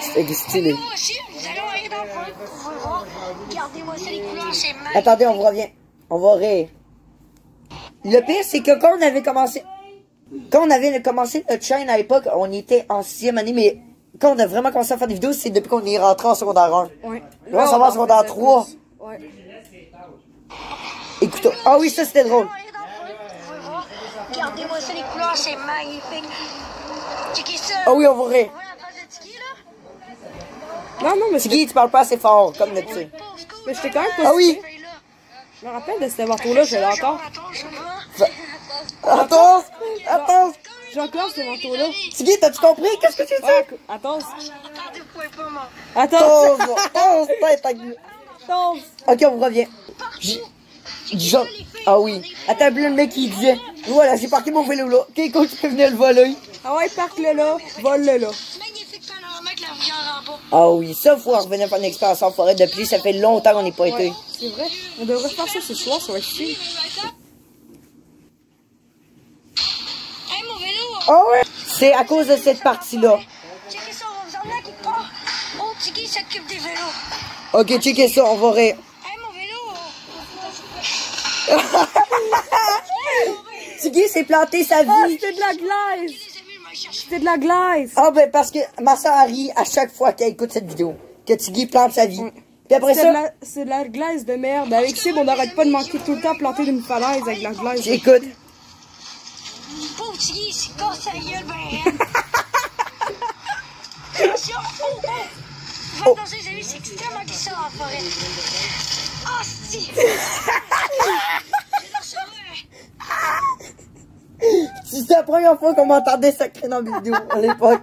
C'est stylé. moi aussi, vous allez aller dans le fond. Vous pouvez voir. Regardez-moi ça, les couleurs, c'est magnifique. Attendez, on vous revient. On va rire. Le pire, c'est que quand on avait commencé... Quand on avait commencé notre chaîne à l'époque, on était en 6e année, mais quand on a vraiment commencé à faire des vidéos, c'est depuis qu'on est rentré en secondaire 1. Ouais. Là, on s'en va en secondaire 3. Ouais. Écoutez, ah oui, ça c'était drôle. Regardez-moi ça, les couleurs, c'est magnifique. Checkez ça. Ah oui, on va rire. Vous voyez la face de Tiki, là? Non, non, mais Tiggy, tu parles pas assez fort, comme d'habitude. mais j'étais quand même pas... Ah oui! Je me rappelle de cette aventure-là, je l'ai encore. Attends! Attends! J'ai encore cette aventure-là. Tiggy, t'as-tu compris? Qu'est-ce que tu Ouais, dis? attends. Attendez, vous pouvez pas, moi. Attends. Attends, tête ta gueule. Attends. Ok, on vous revient. Ah oui. Attends, le mec il disait, voilà, j'ai parqué mon vélo là. Ok, quand tu peux venir le voler. Ah ouais, parque-le là, vole-le là. Magnifique panorama que la rivière en bas. Ah oui, ça, faut revenir faire une expérience en forêt de pluie. Ça fait longtemps qu'on n'est pas été. C'est vrai. On devrait faire ça ce soir, ça va être chill. Hey, mon vélo! Ah ouais? C'est à cause de cette partie-là. Checkez ça, on va vous emmener à quelque part. Oh, Tiki s'occupe des vélos. Ok, checkez ça, on va rire. Hey, mon vélo! Tiggy s'est planté sa Ah, vie. c'était de la glace. Les amis, je vais chercher. C'était de la glace. Ah ben parce que ma soeur rit à chaque fois qu'elle écoute cette vidéo. Que Tiggy plante sa vie. Oui. Puis après ça, C'est de la glace de merde. Avec Sim, on n'arrête pas de manquer tout le temps planter d'une falaise avec de la glace. j'écoute. Pauvre Tiki, il s'est cassé la gueule, ben. Attention! Oh, oh! Faites attention, les amis, c'est extrêmement glissant en forêt. Ah, si! C'est la première fois qu'on m'entendait sacrer dans mes vidéos à l'époque.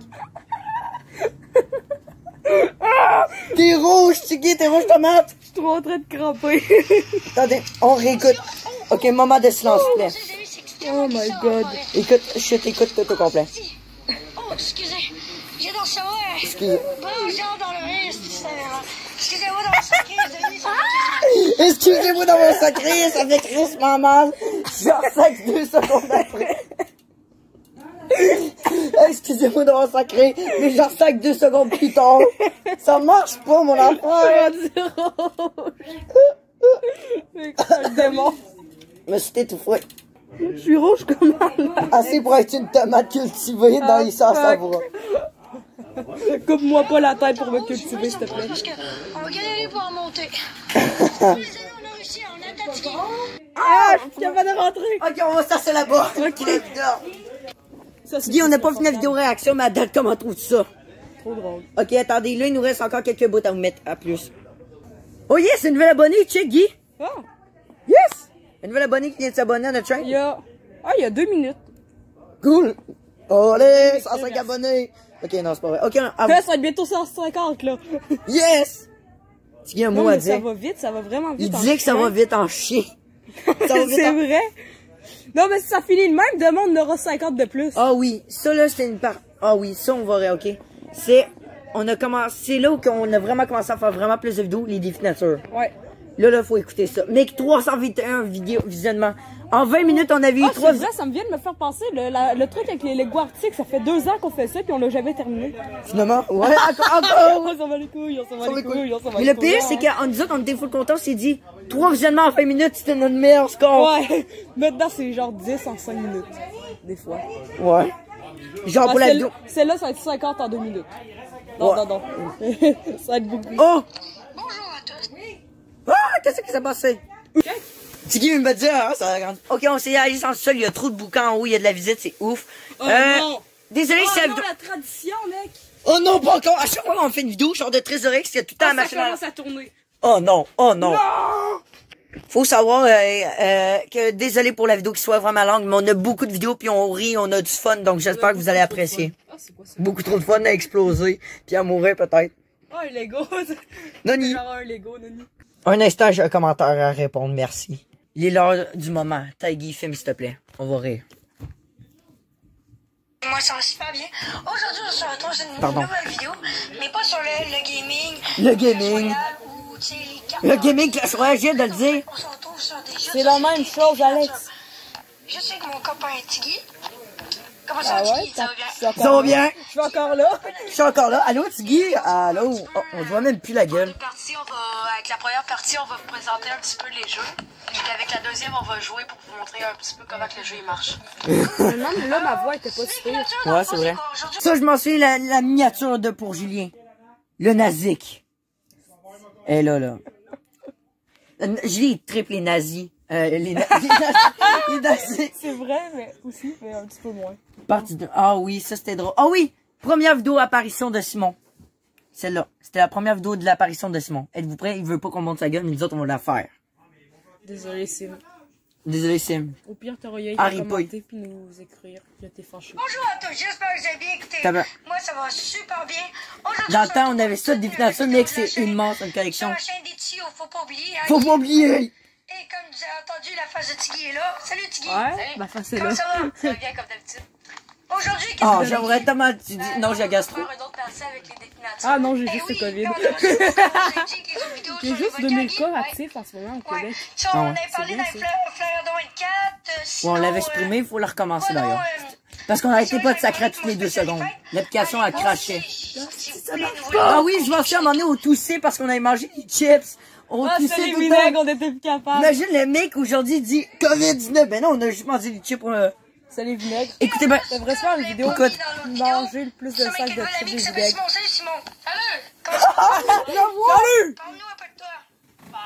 T'es rouge, Tiggy, t'es rouge tomate. Je suis trop en train de cramper. Attendez, on réécoute. Ok, moment de silence, s'il vous plaît. Oh my god. Écoute, je t'écoute tout au complet. Oh, excusez. J'ai dans ça, ouais. Excusez. Bon, genre dans le reste, excusez-moi dans mon sacré, les amis, ça Excusez-moi d'avoir sacré, ça fait crissement mal. J'en sac 2 secondes après. Excusez-moi d'avoir sacré, mais j'en sac 2 secondes plus tard. Ça marche pas, mon enfant. C'est un démon. Je me suis étouffé. Je suis rouge comme un. Assez pour être une tomate cultivée dans les sans savoureux. Coupe-moi pas la tête pour me cultiver, s'il te plaît. parce qu'on va galérer pour en monter. Les amis, on a réussi, on a tatigué. Ah, je suis capable de rentrer. Ok, on va s'asseoir là-bas. Ok. Ça, c'est Dis, on n'a pas fini la vidéo réaction, mais à date, comment trouves-tu ça? trop drôle. Ok, attendez, là, il nous reste encore quelques bouts à vous mettre à plus. Oh yes, c'est une nouvelle abonnée, check, Guy. Ah, Yes! Une nouvelle abonnée qui vient de s'abonner à notre chaîne. il y a 2 minutes. Cool! Olé! 105 abonnés! Ok, non, c'est pas vrai. Ok, Là, ça va être bientôt 150, là. yes! Tu y a un Non, mot à mais ça dire. va vite, ça va vraiment vite. Il en disait que ça chien. va vite en chien. Ça va vite C'est en- vrai. Non, mais si ça finit de même, demain, on en aura 50 de plus. Ah oui, ça là, c'est une part. Ah oui, ça, on va ok. C'est. On a commencé. C'est là où on a vraiment commencé à faire vraiment plus de vidéos, les défis nature. Ouais. Là, faut écouter ça. Mec, 321 vidéos, visionnements. En 20 minutes, on avait eu Ah, 3... c'est vrai, ça me vient de me faire penser, le truc avec les Lego Arctic, ça fait 2 ans qu'on fait ça, puis on l'a jamais terminé. Finalement, ouais, encore. On s'en va les couilles, on s'en va les Cool. couilles, on s'en va Mais les le pire, couilles. c'est qu'en nous autres, on était full contents, on s'est dit, 3 visionnements en 20 minutes, c'était notre meilleur score. Ouais, maintenant c'est genre 10 en 5 minutes. des fois. Ouais. Genre pour la vidéo. Celle-là, ça va être 50 en 2 minutes. Non, Ouais. non. Ça va être beaucoup. Oh! Bonjour à tous. Ah! Qu'est-ce qui s'est passé? Tiggy me dit, ah, ça va grande. Ok, on s'est allé sans le sol, il y a trop de boucans en haut, il y a de la visite, c'est ouf. Oh non! Désolé, Oh c'est la non, vidéo. la tradition, mec! Oh non, pas encore! À chaque fois qu'on fait une vidéo, genre de Trésorex, il y a tout le temps Ah, la ça machine à... commence à tourner. Oh non, oh non. Non! Faut savoir que désolé pour la vidéo qui soit vraiment longue, mais on a beaucoup de vidéos puis on rit, on a du fun, donc j'espère que vous allez apprécier. Ah, c'est quoi ça? Beaucoup trop de fun à exploser puis à mourir peut-être. Oh, un Lego! Noni, Genre un Lego, Noni. un instant, j'ai un commentaire à répondre, merci. Il est l'heure du moment. Tiggy, filme s'il te plaît. On va rire. Moi, ça va super bien. Aujourd'hui, on se retrouve sur une Pardon. nouvelle vidéo, mais pas sur le gaming. Le gaming. Clash Royale ou, tu sais, les cartes. Le gaming Clash Royale, je viens de le dire. On se retrouve sur des jeux C'est la de même société, chose, des Alex. miniatures. Je sais que mon copain est Tiggy. Comment ça Ah va, ouais? Tiggy? Ça va bien? Ça va bien? Je suis encore là. Je suis encore là. Allô, Tiggy? Allô? Oh, on voit même plus la gueule. Avec la première partie, on va vous présenter un petit peu les jeux. Puis avec la deuxième, on va jouer pour vous montrer un petit peu comment que le jeu il marche. Même là, ma voix était pas si pire. Ouais, c'est vrai. Ça, je m'en souviens, la miniature de pour Julien. Le Nazik. Elle est là. Julien, il triple les nazis. Les nazis. C'est vrai, mais aussi, mais un petit peu moins. Partie 2. Ah oui, ça c'était drôle. Ah oui! Première vidéo apparition de Simon. Celle-là. C'était la première vidéo de l'apparition de Simon. Êtes-vous prêts? Il veut pas qu'on monte sa gueule, mais nous autres, on va la faire. Désolé, Sim. Désolé, Sim. Au pire, t'aurais eu Harry à commenter puis nous écrire. Je t'ai fâché. Bonjour à tous, j'espère que vous avez bien écouté. Ça va. Moi, ça va super bien. Aujourd'hui, Dans le se temps, on retrouve avait ça, pour des une financeurs, nouvelle mais que vidéo c'est de la immense, une chaîne. collection. Sur la chaîne des Tio, faut pas oublier. hein, Faut pas oublier! Et comme vous avez entendu, la face de Tiggy est là. Salut Tiggy. Ouais, ma face est là. Comment ça va? Ça va bien comme d'habitude. Aujourd'hui, qu'est-ce Ah, que j'aimerais tellement... Tu dis... Non, j'ai gastro. On va faire une autre partie avec les définateurs. Ah non, j'ai Eh juste oui, le COVID. comme on vous a dit, que les autres vidéos Il y a sur juste les 2000 volcans, cas ouais. actifs en ce moment au Ouais. Québec. Ça, Ah on ouais. avait parlé dans C'est les bien, Flyers 24. Sinon, Ouais, on l'avait supprimé, il faut le recommencer sinon, d'ailleurs. Parce qu'on arrêtait pas de sacrer toutes les 2 secondes. L'application a craché. Ah oui, je m'en suis à un moment donné au tousser parce qu'on avait mangé des chips. On Ah, toussait c'est les tout le vinaigres, temps. on était plus capables. Imagine le mec aujourd'hui dit COVID-19. Ben non, on a juste mangé des chips. C'est les vinaigres. Écoutez, ben... Ça devrait se faire une vidéo Écoute. manger le plus de sacs de chips des Simon, vinaigres. salut Simon. Salut. Comment ça va? Salut! Parle-nous un peu de toi. Bah,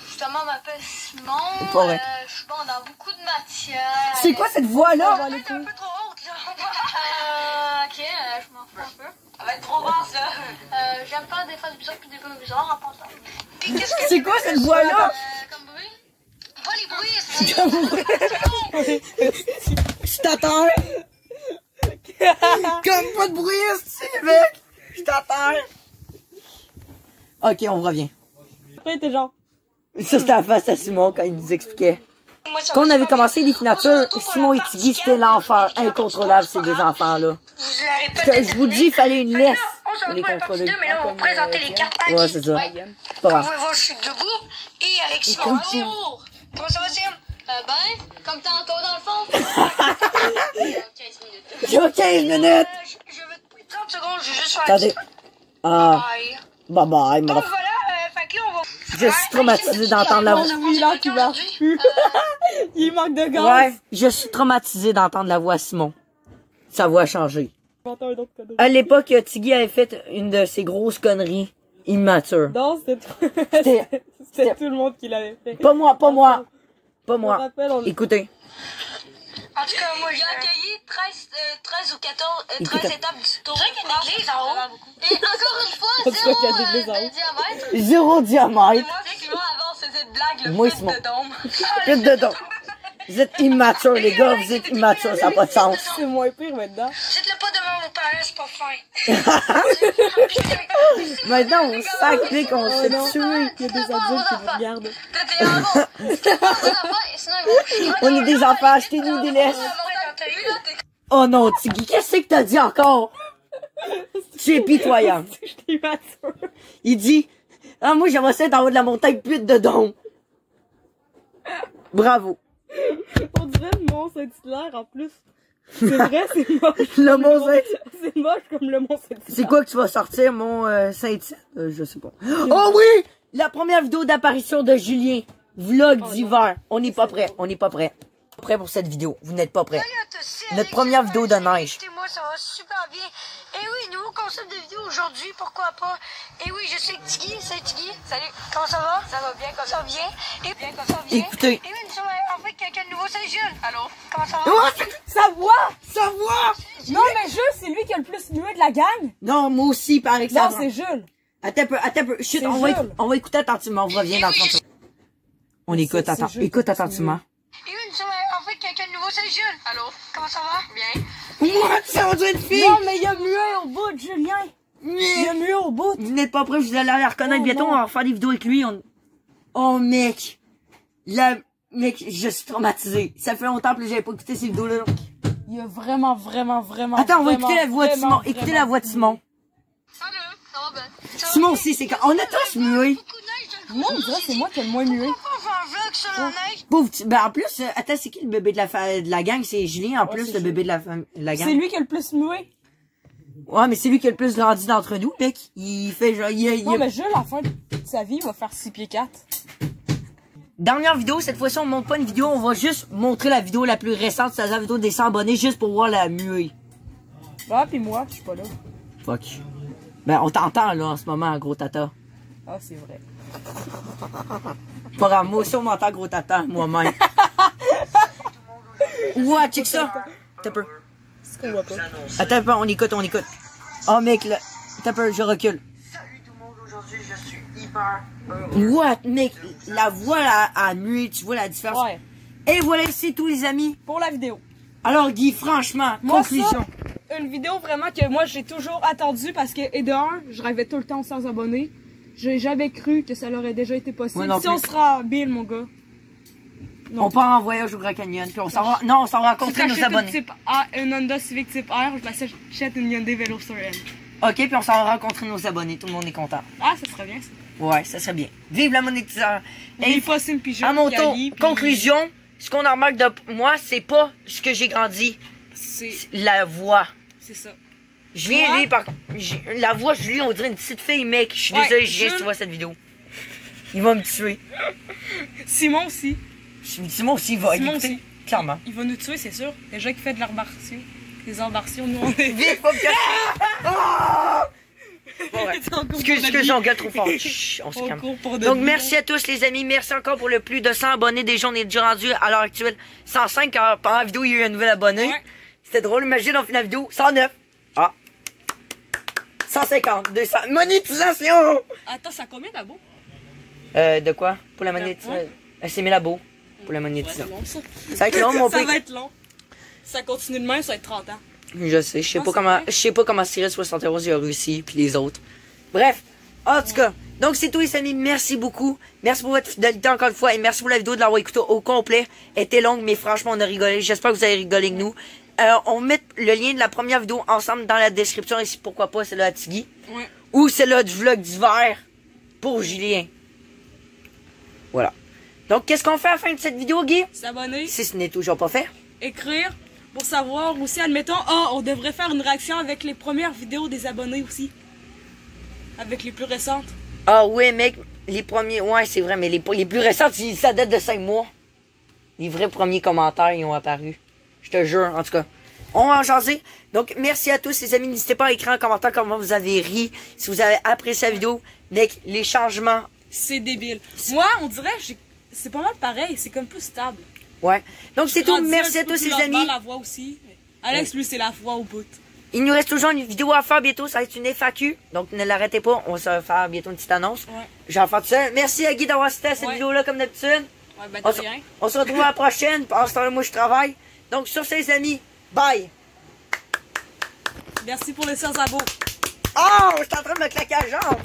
justement, je m'appelle Simon. Pas vrai. Je suis bon dans beaucoup de matières. C'est quoi cette voix-là? T'es un peu trop haute, là. Ok, je m'en fous un peu. Ça va être trop basse, là. J'aime pas des phrases bizarres puis des bruits bizarres en passant. Puis qu'est-ce que C'est quoi cette voix-là? Comme bruit. pas les bruits, Je t'attends. Comme pas de bruit, c'est mec. Je t'attends. Ok, on revient. Après, t'es genre. Ça, c'était la face à Simon quand il nous expliquait. Moi, ça Quand va on avait super commencé bien. les finatures, Simon et Tiggy, c'était l'enfer incontrôlable, ces deux enfants-là. Vous l'avez peut-être Je vous dis, il fallait une laisse on se pour les retrouve à la partie contrôler. 2, mais là, on va présenter les cartes à Ouais, qui? c'est ça. Ouais. C'est pas Comme vous grave. pouvez voir, je suis debout. Et avec Simon. comme Bonjour. Comment ça va, Sim? Ben, comme tantôt dans le fond. 15 minutes. J'ai 15 minutes. Je vais te prendre 30 secondes, je vais juste faire Attendez. Ah, Bye. bye bye, Donc madame. voilà, fait que là, on va... Je suis traumatisé d'entendre la voix. Oui, là, qui marche plus. Il manque de gaz. Ouais, je suis traumatisé d'entendre la voix à Simon. Sa voix a changé. J'entends un autre cadeau. À l'époque, Tiggy avait fait une de ses grosses conneries immatures. Non, c'était C'était- c'était tout le monde qui l'avait fait. Pas moi, pas moi. Pas Je me moi. rappelle, on Écoutez. En tout cas, moi, J'ai accueilli 13 ou 14, 13 Écoute. étapes du tour. qu'il y a une église en haut. Et encore une fois, On dirait qu'il y a des 0 églises en haut. de diamètre. 0 diamètre. Moi, effectivement, avant, on faisait de blagues, le Moi, plus Simon. de dôme. Pute dedans. Vous êtes immatures, les gars. Vous êtes immatures. Ça n'a pas de sens. C'est moins pire maintenant. dites-le pas devant vos parents, c'est pas fin. Maintenant, on sacré qu'on s'est non. tué. Il y a des adultes qui vous regardent. T'étais en bon. C'était pas un enfant, et sinon, ils vont chier. On est des enfants. Achetez-nous des laisses. Quand t'as eu, là, t'es... Oh non, Tiggy. Qu'est-ce que t'as dit encore? C'est pitoyable. J'étais immature. Il dit, ah, moi, j'aimerais ça être en haut de la montagne, pute de don. Bravo. On dirait le Mont Saint-Hilaire en plus. C'est vrai, c'est moche. Le Mont Saint- C'est moche comme le Mont Saint-Hilaire. C'est quoi que tu vas sortir, mon Saint-Tite? Je sais pas. Oh oui! La première vidéo d'apparition de Julien. Vlog d'hiver. On n'est pas prêt. On n'est pas prêt. Prêt pour cette vidéo. Vous n'êtes pas prêt. Salut à tous, Notre première vidéo de neige. Écoutez-moi, ça va super bien. Et oui, nouveau concept de vidéo aujourd'hui, pourquoi pas. Et oui, je suis avec Tiggy. Salut Tiggy. Salut. Comment ça va? Ça va bien, comme ça va bien. Et bien, comme ça va bien. Écoutez. Et oui, nous sommes en fait quelqu'un de nouveau. Salut Jules. Allô. Comment ça va? Oh, Sa voix! sa voix! Non, mais Jules, c'est lui qui a le plus muet de la gang. Non, moi aussi, par Non, exemple. c'est Jules. Attends un peu. Chut, C'est on Jules. va écouter attentivement. On revient dans 30 secondes. On écoute, c'est attends. Jules Écoute qui est attentivement. Et oui, nous sommes en fait quelqu'un de nouveau. Salut Jules. Allô. Comment ça va? Bien. What? Ça va être une fille! Non, mais il a muet au bout, Julien. Il a muet au bout. Vous n'êtes pas prêts, vous allez la reconnaître Oh, bientôt, non. on va faire des vidéos avec lui. Oh mec! Mec, je suis traumatisé. Ça fait longtemps que j'avais pas écouté ces vidéos-là. Il a vraiment. Attends, on va vraiment, écouter la voix de vraiment, Simon. Écoutez la voix de Simon. Salut. Ça va bien? Simon aussi, c'est quand. On a tous mué. Beaucoup de neige. Moi, on dirait que c'est moi qui ai le moins muet. Pourquoi on fait un vlog sur la neige? Pauvre petit. Ben, en plus, attends, c'est qui le bébé de la gang? C'est Julien, en plus, c'est le Julien. bébé de la gang. C'est lui qui a le plus muet. Ouais, mais c'est lui qui a le plus grandi d'entre nous, mec. Il fait genre, Non, mais Jules, à la fin de sa vie, il va faire 6 pieds 4. Dernière vidéo, cette fois-ci, on montre pas une vidéo, on va juste montrer la vidéo la plus récente, c'est la vidéo des 100 abonnés, juste pour voir la muée. Ah, pis moi, je suis pas là. Fuck. Ben, on t'entend, là, en ce moment, gros tata. Ah, c'est vrai. Pas grave, moi aussi, on m'entend, gros tata, moi-même. Ouais, check ça. Attends un peu. C'est qu'on voit pas. Attends un peu, on écoute. Oh, mec, là. Attends un peu, je recule. Salut tout le monde, aujourd'hui je suis hyper heureux. What, mec, la voix, là, à muer, tu vois la différence. Ouais. Et voilà, c'est tout, les amis. Pour la vidéo. Alors, Guy, franchement, Moi, conclusion. ça, une vidéo vraiment que moi, j'ai toujours attendu parce que, et de un, je rêvais tout le temps aux 100 abonnés. J'ai jamais cru que ça aurait déjà été possible. Moi non Si plus. on sera Bill, mon gars. On part en voyage au Grand Canyon, puis on s'en va, non, on s'en va rencontrer nos J'achète abonnés. Type A, une Honda Civic Type R, je m'achète une Hyundai Veloster N. Ok, puis on s'en va rencontrer nos abonnés, tout le monde est content. Ah, ça serait bien, ça. Ouais, ça serait bien. Vive la monétisation. Et Fossine Pigeon, à mon tour, Cali, puis conclusion, ce qu'on en remarque de moi, c'est pas ce que j'ai grandi, C'est la voix. ça. Je viens Moi? lire par la voix, je lis, on dirait une petite fille, mec. Je suis Ouais, désolé, Julien, si Jules. tu vois cette vidéo. Il va me tuer. Simon aussi. Simon aussi, il va Simon écouter, aussi. clairement. Il va nous tuer, c'est sûr. Déjà qu'il fait de l'arbartion. Des embartions, nous on est. Vite, faut que... Bon, ouais. Excuse, j'engueule trop fort. Chut, on se calme. Donc, merci à tous, les amis. Merci encore pour le plus de 100 abonnés. Déjà, on est déjà rendu à l'heure actuelle 105. Car pendant la vidéo, il y a eu un nouvel abonné. Ouais. C'était drôle. Imagine, on fait la vidéo 109. Ah. 150, 200. Monétisation! Attends, ça a combien d'abos? De quoi? Pour la monétisation? Ouais. C'est 1000 abos pour la Ouais, monétisation. long, ça. Ça va être long, mon Ça père. va être long. Si ça continue de même, ça va être 30 ans. Je sais, je sais Ah, pas c'est comment, vrai? je sais pas comment Cyril 71 a réussi, puis les autres. Bref, en tout cas, donc c'est tout les amis, merci beaucoup. Merci pour votre fidélité encore une fois, et merci pour la vidéo de l'avoir écoutée au complet. Elle était longue, mais franchement, on a rigolé. J'espère que vous avez rigolé avec nous. On met le lien de la première vidéo ensemble dans la description, ici, pourquoi pas, celle-là à Tiggy. Ouais. Ou celle-là du vlog d'hiver pour Julien. Voilà. Donc, qu'est-ce qu'on fait à la fin de cette vidéo, Guy? S'abonner, Si ce n'est toujours pas fait. écrire, pour savoir aussi, admettons, on devrait faire une réaction avec les premières vidéos des abonnés aussi. Avec les plus récentes. Ah ouais, mec, les premiers... Ouais, c'est vrai, mais les plus récents, ça date de 5 mois. Les vrais premiers commentaires, ils ont apparu. Je te jure, en tout cas. On va en jaser. Donc, merci à tous, les amis. N'hésitez pas à écrire en commentaire comment vous avez ri. Si vous avez apprécié la vidéo. Mec, les changements... C'est débile. Moi, on dirait, c'est pas mal pareil, c'est comme plus stable. Ouais. Donc, c'est tout. Grandi Merci un à peu tous, plus les lentement, amis. la voix aussi. Alex, lui, c'est la voix au bout. Il nous reste toujours une vidéo à faire bientôt. Ça va être une FAQ. Donc, ne l'arrêtez pas. On va faire bientôt une petite annonce. Ouais. Je vais en faire tout seul. Merci à Guy d'avoir assisté à cette Ouais. vidéo-là, comme d'habitude. Ouais, ben, de rien. On se retrouve à la prochaine. Pendant ce temps-là, moi, je travaille. Donc, sur ces amis, bye. Merci pour les 100 abos. Oh, je suis en train de me claquer la jambe.